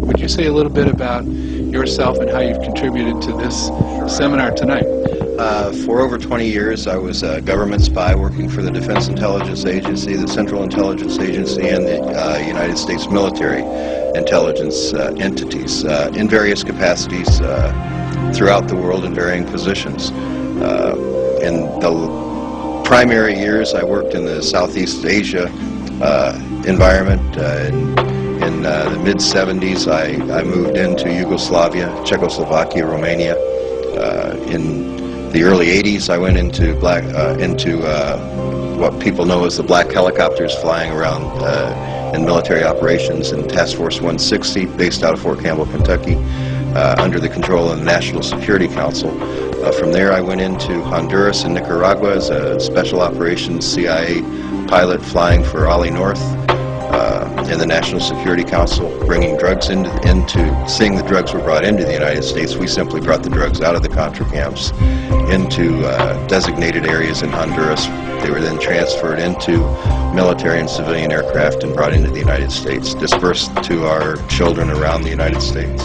Would you say a little bit about yourself and how you've contributed to this seminar tonight? For over 20 years, I was a government spy working for the Defense Intelligence Agency, the Central Intelligence Agency, and the United States military intelligence entities in various capacities throughout the world in varying positions. In the primary years, I worked in the Southeast Asia environment. In the mid-70s, I moved into Yugoslavia, Czechoslovakia, Romania. In the early 80s, I went into what people know as the black helicopters flying around in military operations in Task Force 160, based out of Fort Campbell, Kentucky, under the control of the National Security Council. From there, I went into Honduras and Nicaragua as a special operations CIA pilot flying for Ollie North in the National Security Council, bringing drugs seeing the drugs were brought into the United States. We simply brought the drugs out of the Contra camps into designated areas in Honduras. They were then transferred into military and civilian aircraft and brought into the United States, dispersed to our children around the United States.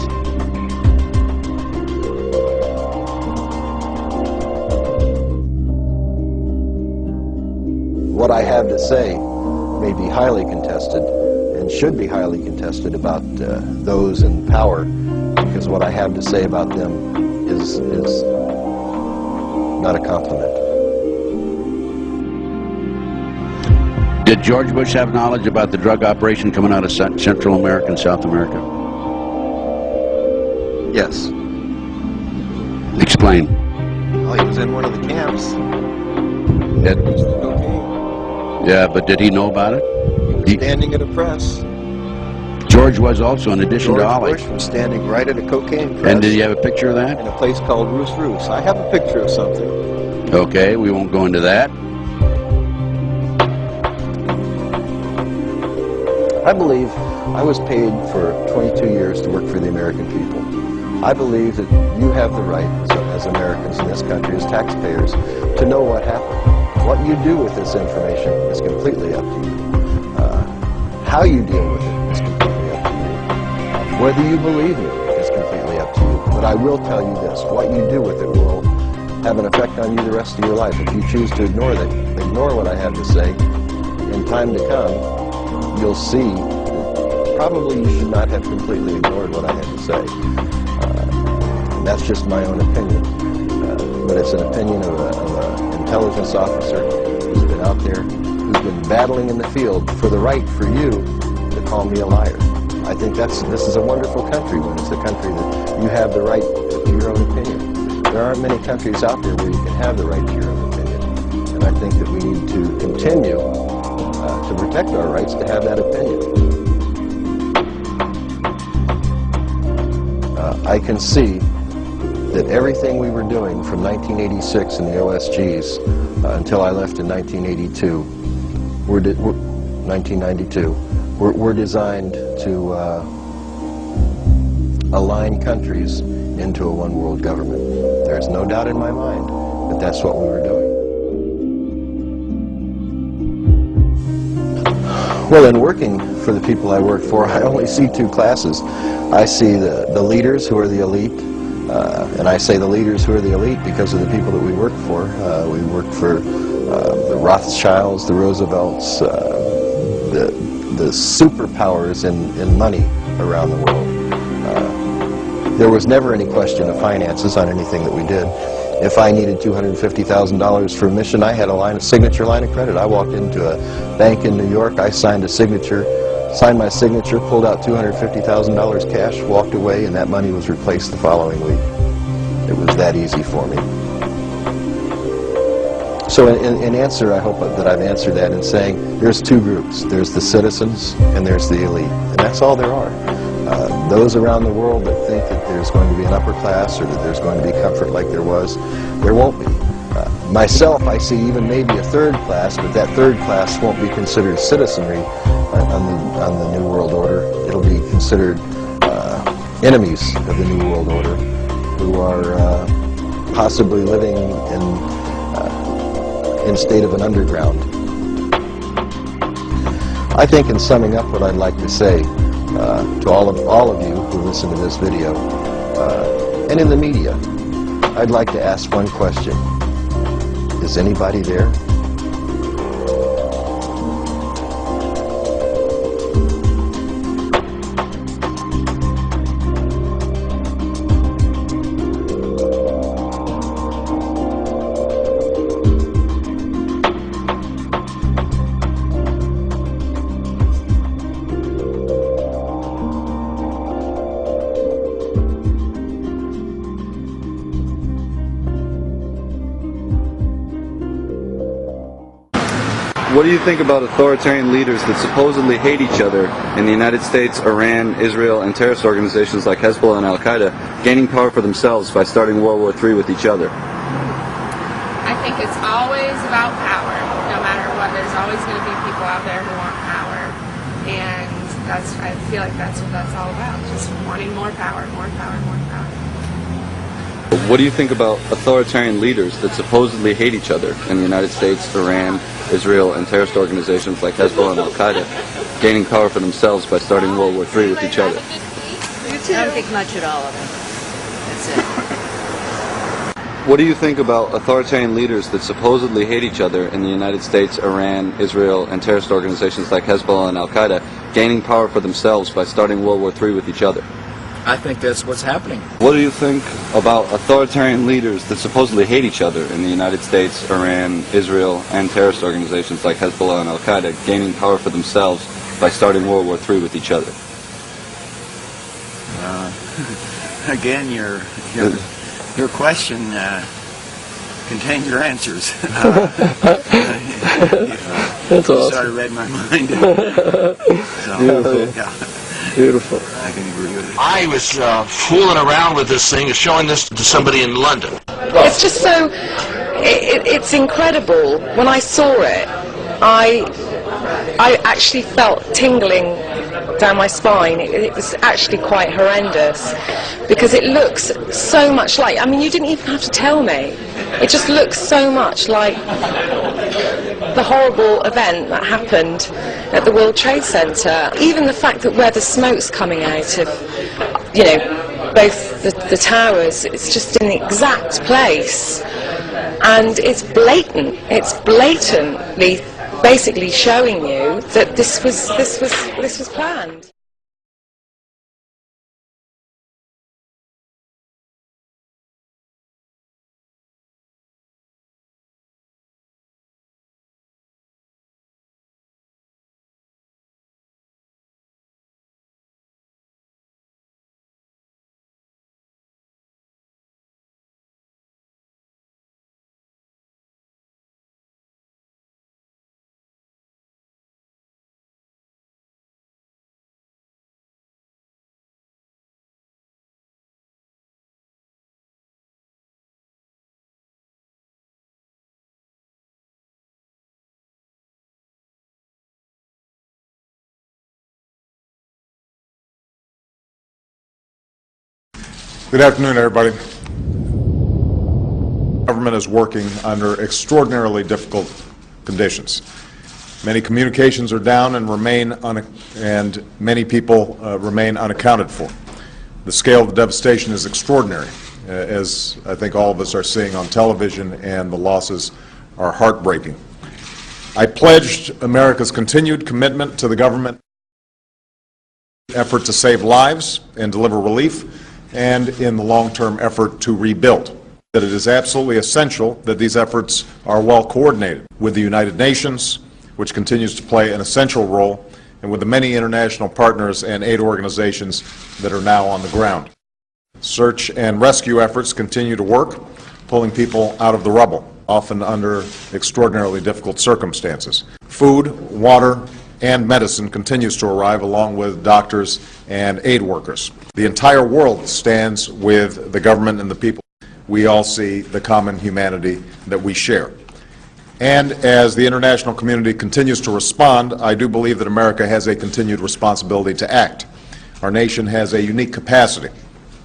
What I have to say may be highly contested and should be highly contested about those in power, because what I have to say about them is not a compliment. Did George Bush have knowledge about the drug operation coming out of Central America and South America? Yes. Explain. Well, he was in one of the camps. Yeah, but did he know about it? He was standing at a press. George was also, in addition to Ollie. George Bush was standing right at a cocaine press. And did he have a picture of that? In a place called Roos Roos. I have a picture of something. Okay, we won't go into that. I believe I was paid for 22 years to work for the American people. I believe that you have the right, as Americans in this country, as taxpayers, to know what happened. What you do with this information is completely up to you. How you deal with it is completely up to you. Whether you believe me is completely up to you. But I will tell you this, what you do with it will have an effect on you the rest of your life. If you choose to ignore what I have to say, in time to come, you'll see that probably you should not have completely ignored what I had to say. And that's just my own opinion. But it's an opinion of an intelligence officer who's been out there, who's been battling in the field for the right for you to call me a liar. I think this is a wonderful country when it's a country that you have the right to your own opinion. There aren't many countries out there where you can have the right to your own opinion. And I think that we need to continue to protect our rights to have that opinion. I can see that everything we were doing from 1986 in the OSGs until I left in 1992, were designed to align countries into a one-world government. There's no doubt in my mind that that's what we were doing. Well, in working for the people I work for, I only see two classes. I see the leaders who are the elite, and I say the leaders who are the elite because of the people that we work for. We work for the Rothschilds, the Roosevelts, the superpowers in money around the world. There was never any question of finances on anything that we did. If I needed $250,000 for a mission, I had a signature line of credit. I walked into a bank in New York, I signed my signature, pulled out $250,000 cash, walked away, and that money was replaced the following week. It was that easy for me. So in answer, I hope that I've answered that in saying there's two groups. There's the citizens and there's the elite. And that's all there are. Those around the world that think that there's going to be an upper class or that there's going to be comfort like there was, there won't be. Myself, I see even maybe a third class, but that third class won't be considered citizenry on the New World Order. It'll be considered enemies of the New World Order who are possibly living in state of an underground. I think in summing up what I'd like to say, to all of you who listen to this video, and in the media, I'd like to ask one question. Is anybody there? What do you think about authoritarian leaders that supposedly hate each other in the United States, Iran, Israel, and terrorist organizations like Hezbollah and Al-Qaeda gaining power for themselves by starting World War III with each other? I think it's always about power. No matter what, there's always going to be people out there who want power. And I feel like that's what that's all about. Just wanting more power, more power, more power. What do you think about authoritarian leaders that supposedly hate each other in the United States, Iran, Israel, and terrorist organizations like Hezbollah and Al-Qaeda gaining power for themselves by starting World War III with each other? I don't think much at all of it. That's it. What do you think about authoritarian leaders that supposedly hate each other in the United States, Iran, Israel, and terrorist organizations like Hezbollah and Al-Qaeda gaining power for themselves by starting World War III with each other? I think that's what's happening. What do you think about authoritarian leaders that supposedly hate each other in the United States, Iran, Israel, and terrorist organizations like Hezbollah and Al-Qaeda gaining power for themselves by starting World War III with each other? Again, your question contained your answers. That's you awesome. sort of read my mind. So, Beautiful. yeah. Beautiful. I can agree with it. I was fooling around with this thing, showing this to somebody in London. It's just so, it's incredible. When I saw it, I actually felt tingling down my spine. It was actually quite horrendous because it looks so much like, I mean, you didn't even have to tell me. It just looks so much like the horrible event that happened at the World Trade Center. Even the fact that where the smoke's coming out of, you know, both the towers, it's just in the exact place. And it's blatant. It's blatantly basically showing you that this was planned. Good afternoon, everybody. Government is working under extraordinarily difficult conditions. Many communications are down and many people remain unaccounted for. The scale of the devastation is extraordinary, as I think all of us are seeing on television, and the losses are heartbreaking. I pledged America's continued commitment to the government effort to save lives and deliver relief, and in the long-term effort to rebuild. That it is absolutely essential that these efforts are well coordinated with the United Nations, which continues to play an essential role, and with the many international partners and aid organizations that are now on the ground. Search and rescue efforts continue to work, pulling people out of the rubble, often under extraordinarily difficult circumstances. Food, water, and medicine continues to arrive, along with doctors and aid workers. The entire world stands with the government and the people. We all see the common humanity that we share. And as the international community continues to respond, I do believe that America has a continued responsibility to act. Our nation has a unique capacity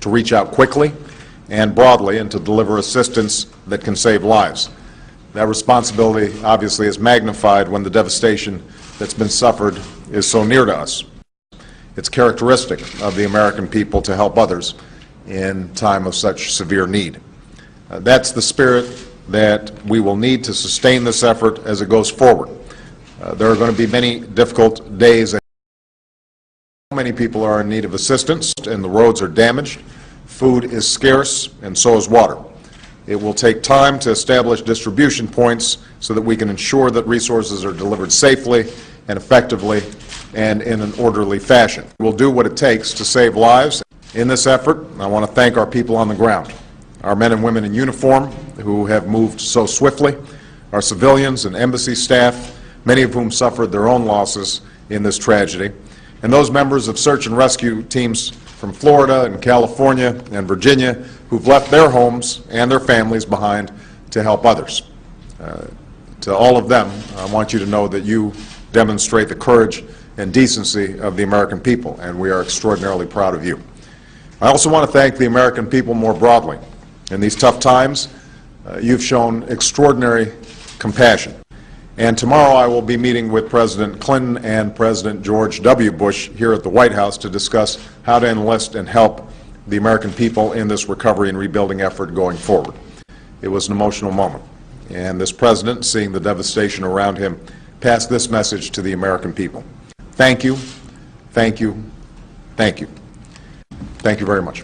to reach out quickly and broadly and to deliver assistance that can save lives. That responsibility obviously is magnified when the devastation that's been suffered is so near to us. It's characteristic of the American people to help others in time of such severe need. That's the spirit that we will need to sustain this effort as it goes forward. There are going to be many difficult days. Many people are in need of assistance, and the roads are damaged. Food is scarce, and so is water. It will take time to establish distribution points so that we can ensure that resources are delivered safely and effectively and in an orderly fashion. We'll do what it takes to save lives. In this effort, I want to thank our people on the ground, our men and women in uniform who have moved so swiftly, our civilians and embassy staff, many of whom suffered their own losses in this tragedy, and those members of search and rescue teams from Florida and California and Virginia who've left their homes and their families behind to help others. To all of them, I want you to know that you demonstrate the courage and decency of the American people, and we are extraordinarily proud of you. I also want to thank the American people more broadly. In these tough times, you've shown extraordinary compassion. And tomorrow I will be meeting with President Clinton and President George W. Bush here at the White House to discuss how to enlist and help the American people in this recovery and rebuilding effort going forward. It was an emotional moment, and this president, seeing the devastation around him, passed this message to the American people. Thank you, thank you, thank you. Thank you very much.